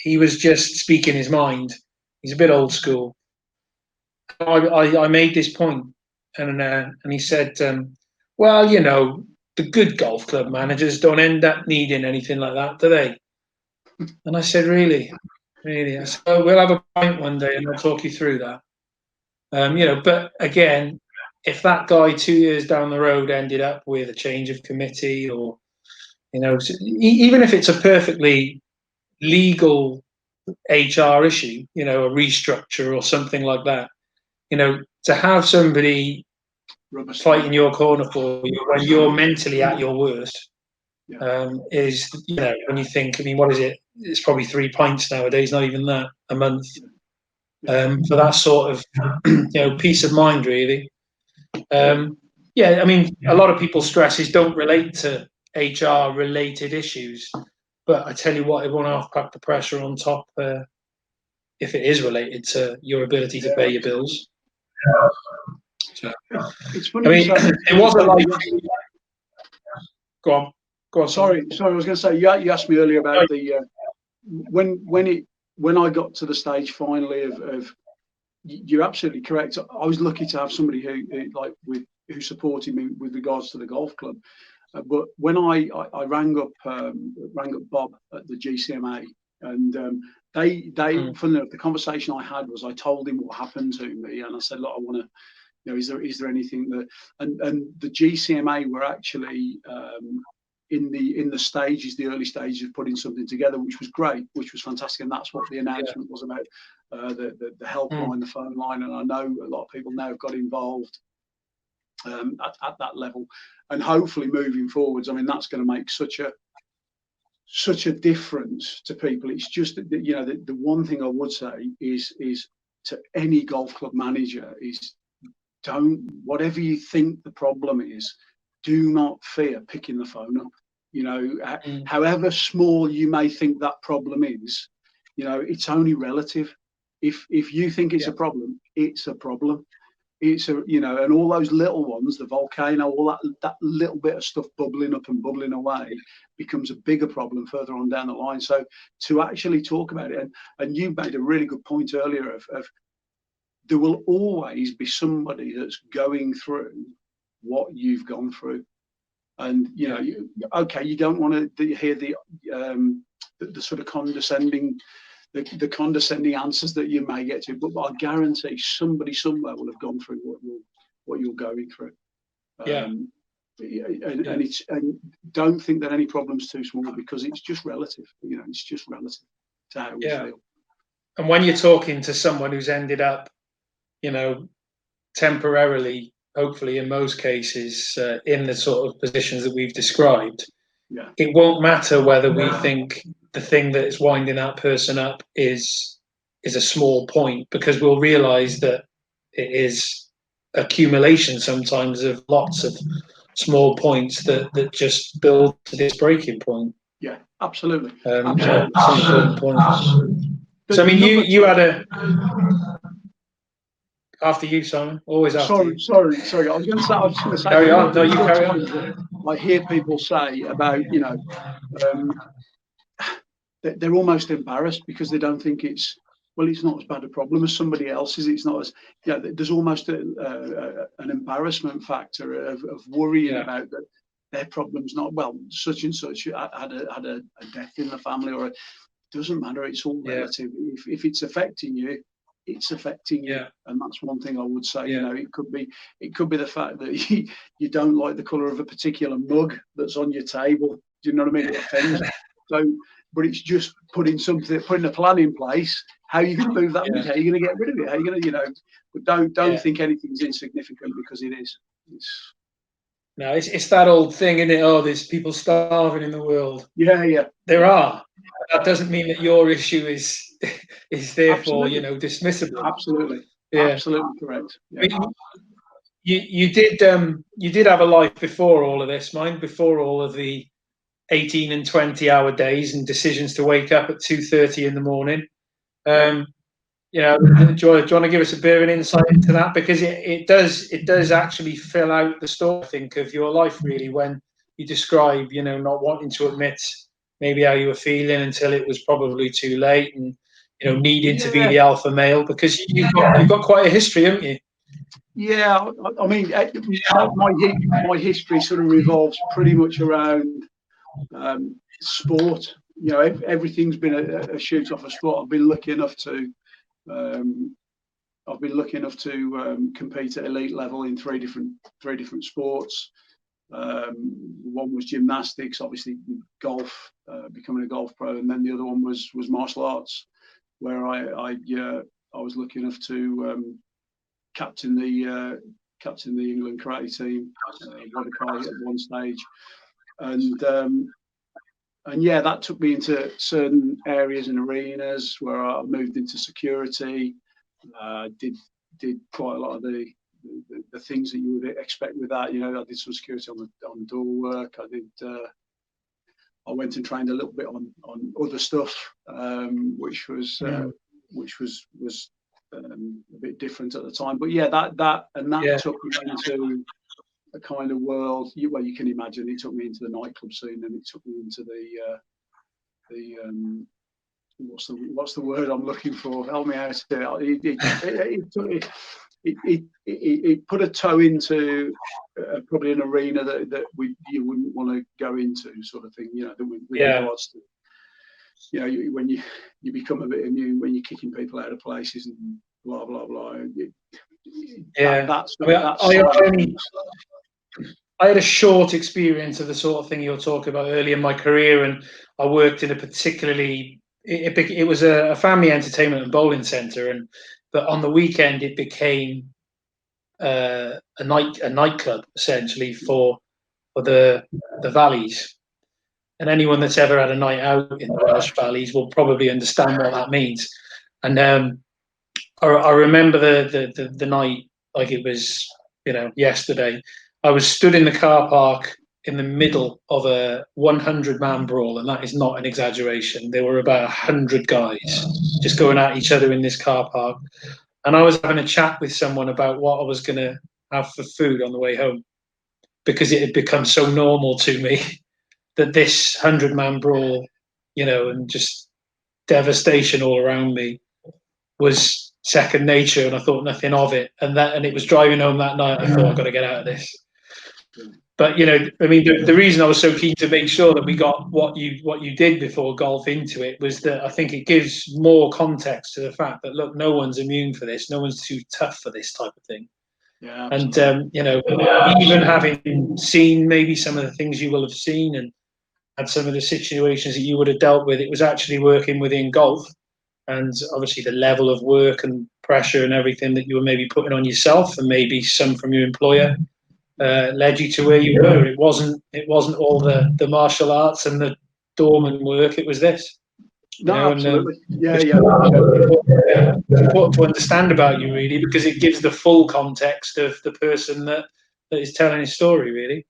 [SPEAKER 1] He was just speaking his mind. He's a bit old school. I made this point, and he said, well, the good golf club managers don't end up needing anything like that, do they? And I said, really? I said, oh, we'll have a pint one day and I'll talk you through that. But again, if that guy 2 years down the road ended up with a change of committee, or even if it's a perfectly legal HR issue, a restructure or something like that, to have somebody fighting your corner for you when you're mentally at your worst, is, when you think, I mean, what is it? It's probably 3 pints nowadays, not even that, a month. For that sort of, peace of mind, really. I mean, a lot of people's stresses don't relate to HR related issues, but I tell you what, it won't half pack the pressure on top if it is related to your ability to pay your bills. So,
[SPEAKER 2] it's funny.
[SPEAKER 1] I mean, it wasn't like. Go on.
[SPEAKER 2] Sorry. I was going to say, you asked me earlier about the when I got to the stage finally of. You're absolutely correct. I was lucky to have somebody who supported me with regards to the golf club. But when I rang up Bob at the GCMA, and they from the conversation I had was, I told him what happened to me, and I said, look, I want to, is there anything that, and the GCMA were actually in the stages, the early stages of putting something together, which was great, which was fantastic, and that's what the announcement was about, the helpline, the phone line, and I know a lot of people now have got involved at that level, and hopefully moving forwards, I mean, that's going to make such a difference to people. It's just that, you know, the one thing I would say is to any golf club manager is, don't, whatever you think the problem is, do not fear picking the phone up. You know, however small you may think that problem is, you know, it's only relative. If you think it's a problem, it's a problem. It's a, you know, and all those little ones, the volcano, all that little bit of stuff bubbling up and bubbling away becomes a bigger problem further on down the line. So to actually talk about it, and you made a really good point earlier of there will always be somebody that's going through what you've gone through. And, you know, you don't want to hear the sort of condescending, the condescending answers that you may get to, but I guarantee somebody somewhere will have gone through what you're going through. And don't think that any problem's too small, because it's just relative. You know, it's just relative to how we feel.
[SPEAKER 1] And when you're talking to someone who's ended up, you know, temporarily, hopefully in most cases, in the sort of positions that we've described, it won't matter whether we think the thing that is winding that person up is a small point, because we'll realize that it is accumulation sometimes of lots of small points that just build to this breaking point.
[SPEAKER 2] Yeah, absolutely.
[SPEAKER 1] Absolutely. Some important points. So I mean, you had a. After you, Simon. Always after you.
[SPEAKER 2] Sorry. I was going to say.
[SPEAKER 1] Carry on. No, you carry on.
[SPEAKER 2] I hear people say about, you know, they're almost embarrassed because they don't think it's not as bad a problem as somebody else's. It's not as, there's almost an embarrassment factor of worrying about that their problem's not, such and such had a death in the family, or it doesn't matter. It's all relative. If it's affecting you, it's affecting you. And that's one thing I would say. You know, it could be the fact that you don't like the colour of a particular mug that's on your table. Do you know what I mean? It offends. So, but it's just putting a plan in place. How are you going to move that? How are you going to get rid of it? How are you going to, you know? But don't think anything's insignificant, because it is.
[SPEAKER 1] No, it's that old thing, isn't it? Oh, there's people starving in the world.
[SPEAKER 2] Yeah.
[SPEAKER 1] There are. That doesn't mean that your issue is therefore,
[SPEAKER 2] Absolutely.
[SPEAKER 1] you know, dismissible.
[SPEAKER 2] Absolutely.
[SPEAKER 1] Yeah.
[SPEAKER 2] Absolutely correct. Yeah.
[SPEAKER 1] You did have a life before all of this, mind, before all of the 18 and 20-hour days and decisions to wake up at 2:30 in the morning. You know, do you want to give us a bit of an insight into that? Because it does actually fill out the story, I think, of your life, really, when you describe, you know, not wanting to admit maybe how you were feeling until it was probably too late, and, you know, needing to be the alpha male, because you've got quite a history, haven't you?
[SPEAKER 2] Yeah, I mean, my history sort of revolves pretty much around sport. You know, everything's been a shoot off of sport. I've been lucky enough to compete at elite level in three different sports. One was gymnastics, obviously golf, becoming a golf pro, and then the other one was martial arts, where I was lucky enough to captain the England karate team, Wadakai at one stage, and yeah, that took me into certain areas and arenas where I moved into security. Did quite a lot of the things that you would expect with that. You know, I did some security on door work. I went and trained a little bit on other stuff, which was a bit different at the time. But yeah, that took me into a kind of world. You can imagine. It took me into the nightclub scene, and it took me into the what's the word I'm looking for? Help me out here. It put a toe into probably an arena that you wouldn't want to go into, sort of thing. You know, with regards to, you know, when you become a bit immune when you're kicking people out of places and blah blah blah.
[SPEAKER 1] I had a short experience of the sort of thing you're talking about early in my career, and I worked in a particularly it was a family entertainment and bowling centre, and but on the weekend it became a nightclub essentially for the valleys. And anyone that's ever had a night out in the Welsh valleys will probably understand what that means. And I remember the night like it was, yesterday. I was stood in the car park in the middle of a 100-man brawl, and that is not an exaggeration. There were about 100 guys just going at each other in this car park, and I was having a chat with someone about what I was going to have for food on the way home because it had become so normal to me that this 100-man brawl, and just devastation all around me was second nature, and I thought nothing of it. And it was driving home that night. I thought I've got to get out of this. But the reason I was so keen to make sure that we got what you did before golf into it was that I think it gives more context to the fact that look, no one's immune for this. No one's too tough for this type of thing.
[SPEAKER 2] Yeah,
[SPEAKER 1] and even having seen maybe some of the things you will have seen and had some of the situations that you would have dealt with, it was actually working within golf, and obviously the level of work and pressure and everything that you were maybe putting on yourself and maybe some from your employer led you to where you were. It wasn't all the martial arts and the doorman work. It was this.
[SPEAKER 2] No, absolutely.
[SPEAKER 1] It's important to understand about you, really, because it gives the full context of the person that is telling his story, really.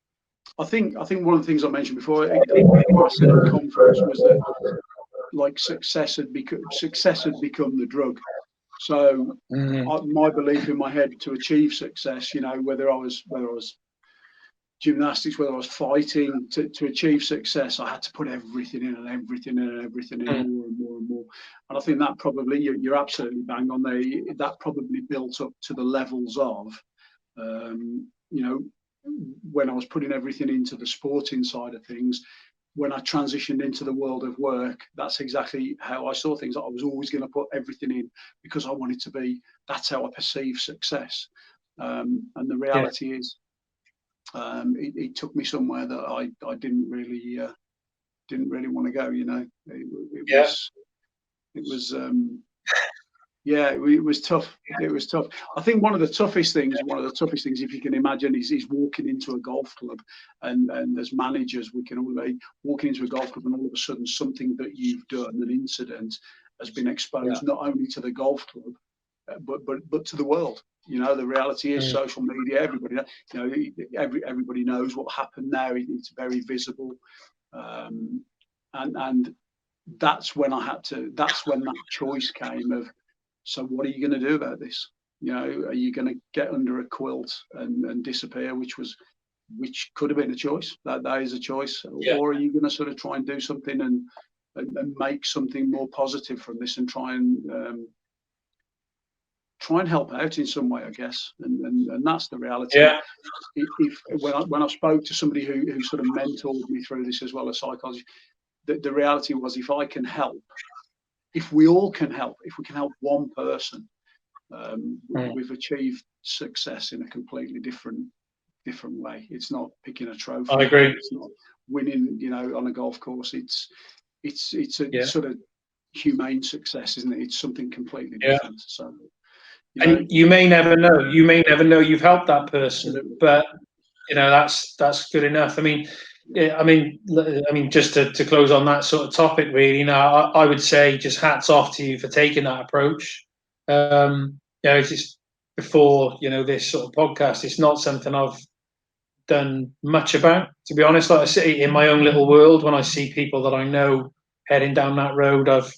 [SPEAKER 2] I think one of the things I mentioned before, I said at the conference, was that like success had become the drug. So my belief in my head to achieve success, whether I was gymnastics, whether I was fighting, to achieve success, I had to put everything in and everything in and everything in, more and more and more. And I think that probably, you're absolutely bang on there. That probably built up to the levels of, when I was putting everything into the sporting side of things. When I transitioned into the world of work, that's exactly how I saw things. I was always going to put everything in because I wanted to be. That's how I perceive success. And the reality is, it took me somewhere that I didn't really want to go. It was tough. It was tough. I think one of the toughest things, if you can imagine, is walking into a golf club, and as managers, we can all be walking into a golf club, and all of a sudden something that you've done, an incident, has been exposed not only to the golf club, but to the world. The reality is social media. Everybody knows what happened now. It's very visible, and that's when that's when that choice came of. So what are you going to do about this? Are you going to get under a quilt and disappear, which could have been a choice. That is a choice. Or are you going to sort of try and do something and make something more positive from this, and try and help out in some way, I guess. And that's the reality.
[SPEAKER 1] Yeah.
[SPEAKER 2] When I spoke to somebody who sort of mentored me through this as well as psychology, the reality was, if I can help, if we all can help, if we can help one person, we've achieved success in a completely different way. It's not picking a trophy.
[SPEAKER 1] I agree.
[SPEAKER 2] It's not winning, on a golf course. It's a sort of humane success, isn't it? It's something completely different. So,
[SPEAKER 1] and you may never know. You may never know you've helped that person, absolutely. But that's good enough. I mean, just to close on that sort of topic, really. I would say just hats off to you for taking that approach. It's just before this sort of podcast. It's not something I've done much about, to be honest. Like I say, in my own little world, when I see people that I know heading down that road, I've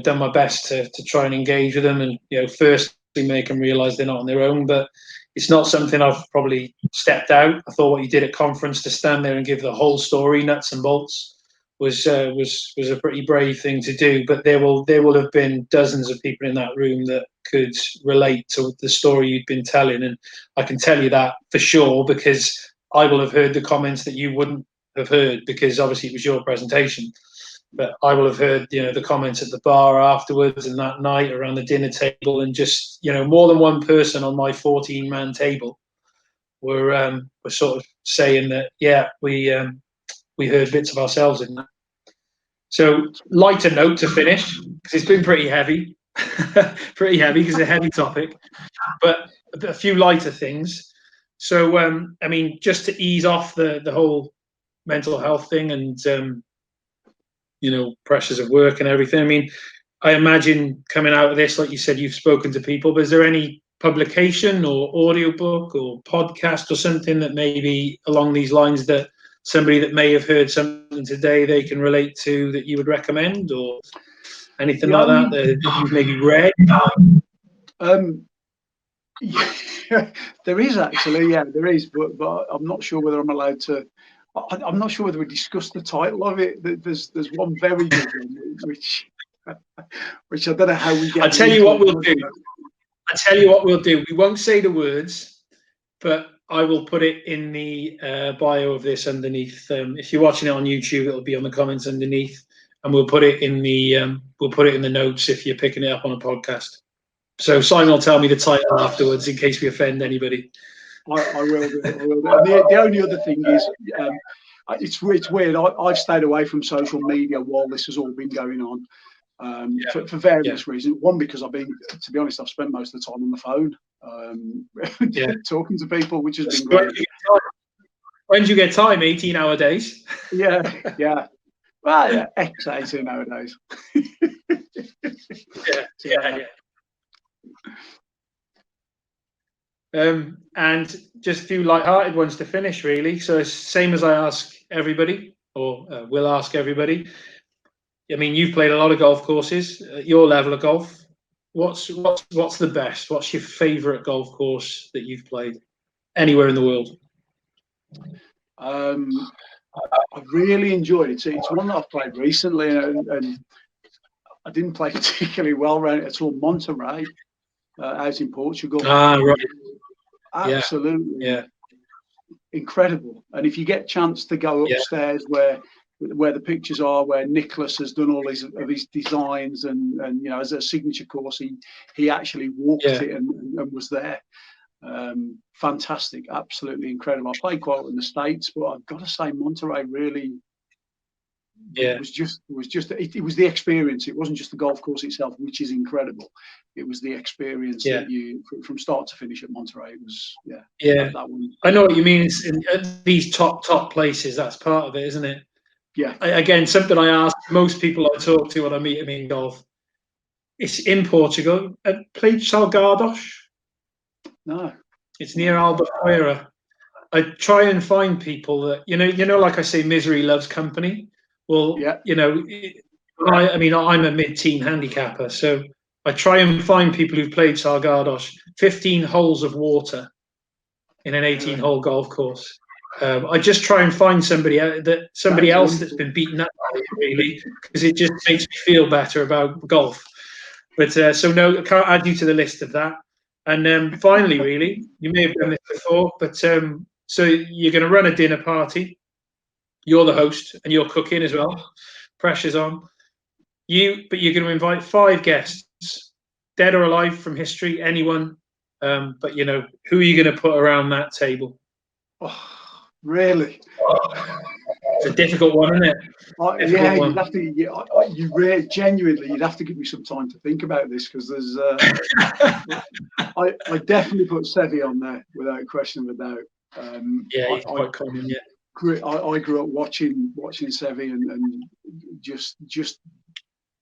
[SPEAKER 1] done my best to try and engage with them, and firstly make them realise they're not on their own. But it's not something I've probably stepped out. I thought what you did at conference, to stand there and give the whole story, nuts and bolts, was a pretty brave thing to do. But there will have been dozens of people in that room that could relate to the story you'd been telling, and I can tell you that for sure, because I will have heard the comments that you wouldn't have heard, because obviously it was your presentation. But I will have heard, the comments at the bar afterwards, and that night around the dinner table, and just, more than one person on my 14-man table were sort of saying that, yeah, we heard bits of ourselves in that. So lighter note to finish, because it's been pretty heavy, pretty heavy because it's a heavy topic, but a few lighter things. So I mean, just to ease off the whole mental health thing and pressures of work and everything. I mean, I imagine coming out of this, like you said, you've spoken to people, but is there any publication or audiobook or podcast or something that maybe along these lines that somebody that may have heard something today they can relate to that you would recommend, or anything like that you've maybe read?
[SPEAKER 2] Yeah, there is actually, there is, but I'm not sure whether I'm allowed to. I'm not sure whether we discussed the title of it. There's one very good one, which I don't know how we get.
[SPEAKER 1] I'll tell you what we'll do. I'll tell you what we'll do. We won't say the words, but I will put it in the bio of this underneath. If you're watching it on YouTube, it'll be on the comments underneath, and we'll put it in the notes if you're picking it up on a podcast. So Simon will tell me the title afterwards in case we offend anybody.
[SPEAKER 2] I will do. The only other thing is, it's weird. I've stayed away from social media while this has all been going on, for various reasons. One, because to be honest, I've spent most of the time on the phone, talking to people, which has been great.
[SPEAKER 1] When do you get time? 18-hour days?
[SPEAKER 2] Yeah. Well, yeah, X18 nowadays.
[SPEAKER 1] Yeah. And just a few light-hearted ones to finish, really. So, same as I ask everybody, or will ask everybody. I mean, you've played a lot of golf courses at your level of golf. What's the best? What's your favourite golf course that you've played anywhere in the world?
[SPEAKER 2] I really enjoyed it. It's one that I've played recently, and I didn't play particularly well around it at all. Monterey, out in Portugal.
[SPEAKER 1] Ah, right.
[SPEAKER 2] Absolutely, incredible. And if you get a chance to go upstairs where the pictures are, where Nicholas has done all his designs, and as a signature course, he actually walked it and was there. Fantastic, absolutely incredible. I played quite in the States, but I've got to say Monterey really it was the experience. It wasn't just the golf course itself, which is incredible. It was the experience that you from start to finish at Monterey. It was that one.
[SPEAKER 1] I know what you mean. It's in these top places. That's part of it, isn't it?
[SPEAKER 2] Yeah.
[SPEAKER 1] Again, something I ask most people I talk to when I meet them in golf. It's in Portugal. Played Salgados?
[SPEAKER 2] No.
[SPEAKER 1] It's near Albufeira. I try and find people that like I say, misery loves company. Well, I mean, I'm a mid-teen handicapper, so I try and find people who've played Salgados. 15 holes of water in an 18-hole golf course. I just try and find somebody else that's been beaten up by it, really, because it just makes me feel better about golf. But so no, I can't add you to the list of that. And finally, really, you may have done this before, but so you're going to run a dinner party. You're the host and you're cooking as well. Pressure's on. But you're going to invite 5 guests, dead or alive from history, anyone. But who are you going to put around that table?
[SPEAKER 2] Oh, really?
[SPEAKER 1] It's a difficult one, isn't it?
[SPEAKER 2] You'd have to. Genuinely, you'd have to give me some time to think about this, because there's. I definitely put Seve on there without question of a doubt.
[SPEAKER 1] He's quite common. Yeah.
[SPEAKER 2] I grew up watching Seve and just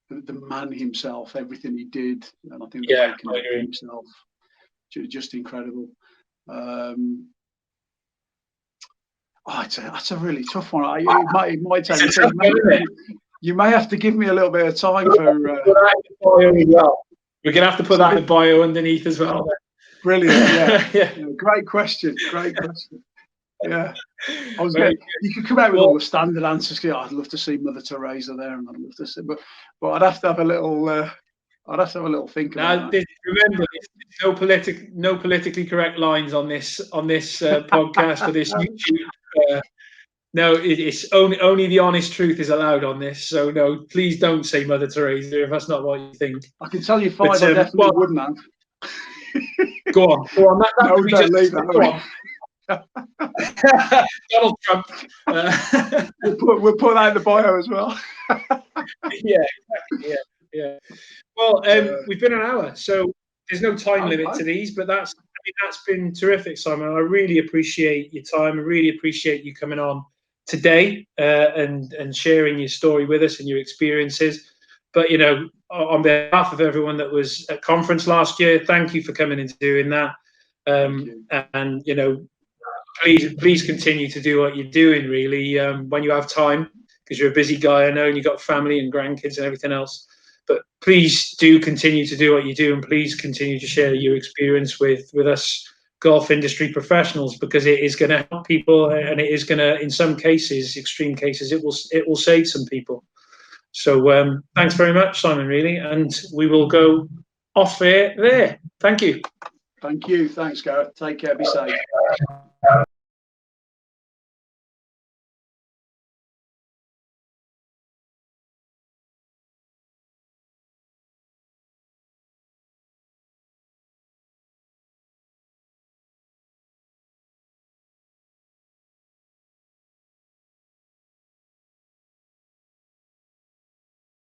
[SPEAKER 2] the man himself, everything he did, and I think the way he connected himself, just incredible. That's a really tough one. It might take you may have to give me a little bit of time for.
[SPEAKER 1] We're gonna have to put that in bio underneath as well.
[SPEAKER 2] Brilliant. Yeah. Great question. Yeah, you could come out with all the standard answers. I'd love to see Mother Teresa there, and I'd love to see, but I'd have to have a little. I'd have to have a little think about that.
[SPEAKER 1] Remember, no politically correct lines on this podcast or this YouTube. No, it's only the honest truth is allowed on this. So no, please don't say Mother Teresa if that's not what you think.
[SPEAKER 2] I can tell you 5 I definitely wouldn't have.
[SPEAKER 1] Go on.
[SPEAKER 2] Go on.
[SPEAKER 1] Donald Trump.
[SPEAKER 2] We'll put that in the bio as well.
[SPEAKER 1] Yeah, exactly. Yeah. Well, we've been an hour, so there's no time limit to these, but that's been terrific, Simon. I really appreciate your time. I really appreciate you coming on today and sharing your story with us and your experiences. But on behalf of everyone that was at conference last year, thank you for coming and doing that. And please continue to do what you're doing. Really, when you have time, because you're a busy guy, I know, and you've got family and grandkids and everything else. But please do continue to do what you do, and please continue to share your experience with us golf industry professionals, because it is going to help people, and it is going to, in some cases, extreme cases, it will save some people. So thanks very much, Simon, really, and we will go off there. Thank you.
[SPEAKER 2] Thank you. Thanks, Gareth. Take care. Be safe.